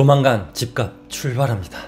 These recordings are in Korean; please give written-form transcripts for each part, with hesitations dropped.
조만간 집값 출발합니다.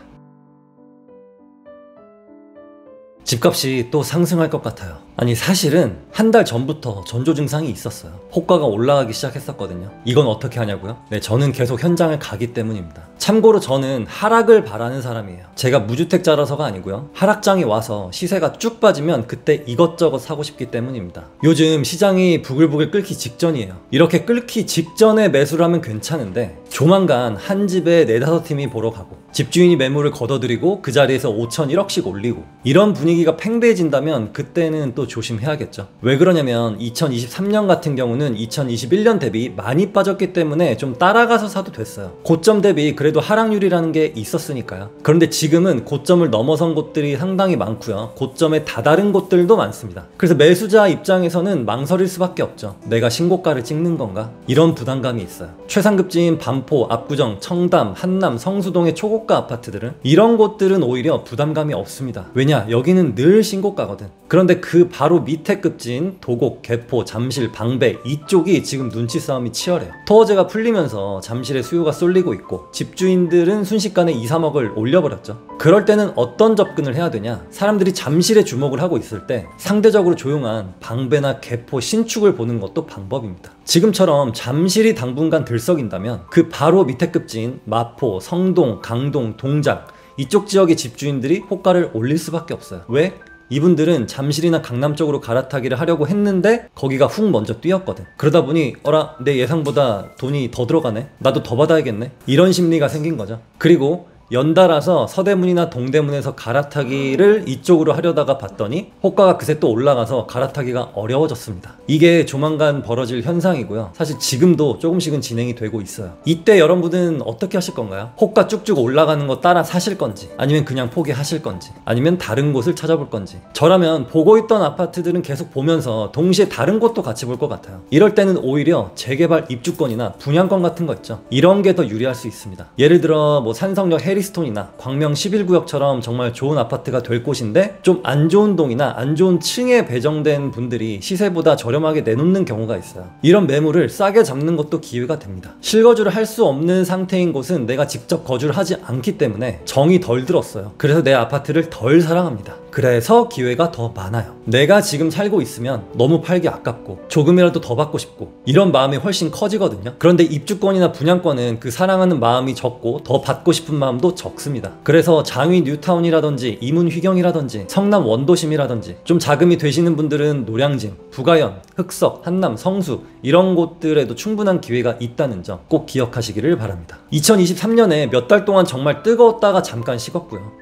집값이 또 상승할 것 같아요. 아니 사실은 한 달 전부터 전조 증상이 있었어요. 호가가 올라가기 시작했었거든요. 이건 어떻게 하냐고요? 네, 저는 계속 현장을 가기 때문입니다. 참고로 저는 하락을 바라는 사람이에요. 제가 무주택자라서가 아니고요. 하락장이 와서 시세가 쭉 빠지면 그때 이것저것 사고 싶기 때문입니다. 요즘 시장이 부글부글 끓기 직전이에요. 이렇게 끓기 직전에 매수를 하면 괜찮은데 조만간 한 집에 4-5팀이 보러 가고 집주인이 매물을 걷어들이고 그 자리에서 5천 1억씩 올리고 이런 분위기가 팽배해진다면 그때는 또 조심해야겠죠. 왜 그러냐면 2023년 같은 경우는 2021년 대비 많이 빠졌기 때문에 좀 따라가서 사도 됐어요. 고점 대비 그래도 하락률이라는 게 있었으니까요. 그런데 지금은 고점을 넘어선 곳들이 상당히 많고요. 고점에 다다른 곳들도 많습니다. 그래서 매수자 입장에서는 망설일 수밖에 없죠. 내가 신고가를 찍는 건가? 이런 부담감이 있어요. 최상급지인 반포, 압구정, 청담, 한남, 성수동의 초고가 아파트들은 이런 곳들은 오히려 부담감이 없습니다. 왜냐? 여기는 늘 신고가거든. 그런데 그 바로 밑에 급지인 도곡, 개포, 잠실, 방배 이쪽이 지금 눈치 싸움이 치열해요. 토어제가 풀리면서 잠실에 수요가 쏠리고 있고 집주인들은 순식간에 2-3억을 올려버렸죠. 그럴 때는 어떤 접근을 해야 되냐? 사람들이 잠실에 주목을 하고 있을 때 상대적으로 조용한 방배나 개포, 신축을 보는 것도 방법입니다. 지금처럼 잠실이 당분간 들썩인다면 그 바로 밑에 급지인 마포, 성동, 강동, 동작 이쪽 지역의 집주인들이 호가를 올릴 수밖에 없어요. 왜? 이분들은 잠실이나 강남 쪽으로 갈아타기를 하려고 했는데 거기가 훅 먼저 뛰었거든. 그러다 보니 어라 내 예상보다 돈이 더 들어가네, 나도 더 받아야겠네, 이런 심리가 생긴 거죠. 그리고 연달아서 서대문이나 동대문에서 갈아타기를 이쪽으로 하려다가 봤더니 호가가 그새 또 올라가서 갈아타기가 어려워졌습니다. 이게 조만간 벌어질 현상이고요. 사실 지금도 조금씩은 진행이 되고 있어요. 이때 여러분은 어떻게 하실 건가요? 호가 쭉쭉 올라가는 거 따라 사실 건지, 아니면 그냥 포기하실 건지, 아니면 다른 곳을 찾아볼 건지. 저라면 보고 있던 아파트들은 계속 보면서 동시에 다른 곳도 같이 볼 것 같아요. 이럴 때는 오히려 재개발 입주권이나 분양권 같은 거 있죠. 이런 게 더 유리할 수 있습니다. 예를 들어 뭐 산성역 해리스톤이나 광명 11구역처럼 정말 좋은 아파트가 될 곳인데 좀 안 좋은 동이나 안 좋은 층에 배정된 분들이 시세보다 저렴하게 내놓는 경우가 있어요. 이런 매물을 싸게 잡는 것도 기회가 됩니다. 실거주를 할 수 없는 상태인 곳은 내가 직접 거주를 하지 않기 때문에 정이 덜 들었어요. 그래서 내 아파트를 덜 사랑합니다. 그래서 기회가 더 많아요. 내가 지금 살고 있으면 너무 팔기 아깝고 조금이라도 더 받고 싶고 이런 마음이 훨씬 커지거든요. 그런데 입주권이나 분양권은 그 사랑하는 마음이 적고 더 받고 싶은 마음도 적습니다. 그래서 장위 뉴타운이라든지 이문 휘경이라든지 성남 원도심이라든지 좀 자금이 되시는 분들은 노량진, 부가현, 흑석, 한남, 성수 이런 곳들에도 충분한 기회가 있다는 점 꼭 기억하시기를 바랍니다. 2023년에 몇 달 동안 정말 뜨거웠다가 잠깐 식었고요.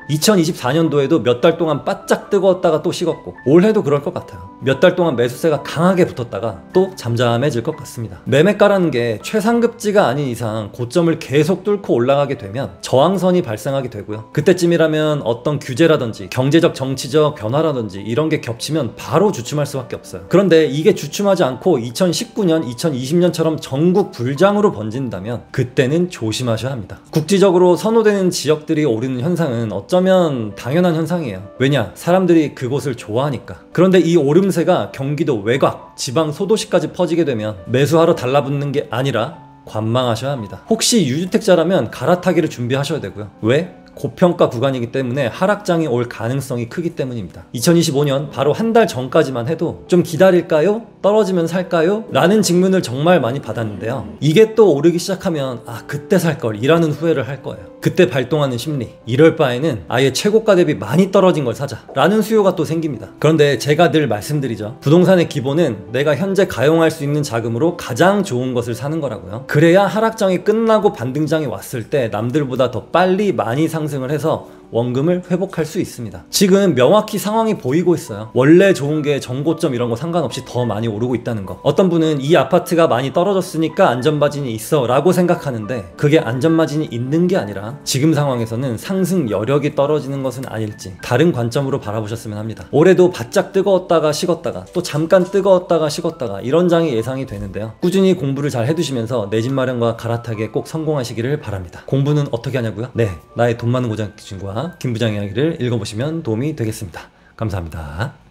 2024년도에도 몇 달 동안 바짝 뜨거웠다가 또 식었고 올해도 그럴 것 같아요. 몇 달 동안 매수세가 강하게 붙었다가 또 잠잠해질 것 같습니다. 매매가라는 게 최상급지가 아닌 이상 고점을 계속 뚫고 올라가게 되면 저항선이 발생하게 되고요. 그때쯤이라면 어떤 규제라든지 경제적 정치적 변화라든지 이런 게 겹치면 바로 주춤할 수밖에 없어요. 그런데 이게 주춤하지 않고 2019년, 2020년처럼 전국 불장으로 번진다면 그때는 조심하셔야 합니다. 국지적으로 선호되는 지역들이 오르는 현상은 어쩌면 당연한 현상이에요. 왜냐? 사람들이 그곳을 좋아하니까. 그런데 이 오름세가 경기도 외곽, 지방 소도시까지 퍼지게 되면 매수하러 달라붙는 게 아니라 관망하셔야 합니다. 혹시 유주택자라면 갈아타기를 준비하셔야 되고요. 왜? 고평가 구간이기 때문에 하락장이 올 가능성이 크기 때문입니다. 2025년 바로 한 달 전까지만 해도 좀 기다릴까요? 떨어지면 살까요? 라는 질문을 정말 많이 받았는데요. 이게 또 오르기 시작하면 아 그때 살걸 이라는 후회를 할 거예요. 그때 발동하는 심리, 이럴 바에는 아예 최고가 대비 많이 떨어진 걸 사자 라는 수요가 또 생깁니다. 그런데 제가 늘 말씀드리죠. 부동산의 기본은 내가 현재 가용할 수 있는 자금으로 가장 좋은 것을 사는 거라고요. 그래야 하락장이 끝나고 반등장이 왔을 때 남들보다 더 빨리 많이 상승을 해서 원금을 회복할 수 있습니다. 지금 명확히 상황이 보이고 있어요. 원래 좋은 게 정고점 이런 거 상관없이 더 많이 오르고 있다는 거. 어떤 분은 이 아파트가 많이 떨어졌으니까 안전마진이 있어 라고 생각하는데 그게 안전마진이 있는 게 아니라 지금 상황에서는 상승 여력이 떨어지는 것은 아닐지 다른 관점으로 바라보셨으면 합니다. 올해도 바짝 뜨거웠다가 식었다가 또 잠깐 뜨거웠다가 식었다가 이런 장이 예상이 되는데요. 꾸준히 공부를 잘 해두시면서 내 집 마련과 갈아타기에 꼭 성공하시기를 바랍니다. 공부는 어떻게 하냐고요? 네, 나의 돈 많은 고장 기준과 김 부장 이야기를 읽어보시면 도움이 되겠습니다. 감사합니다.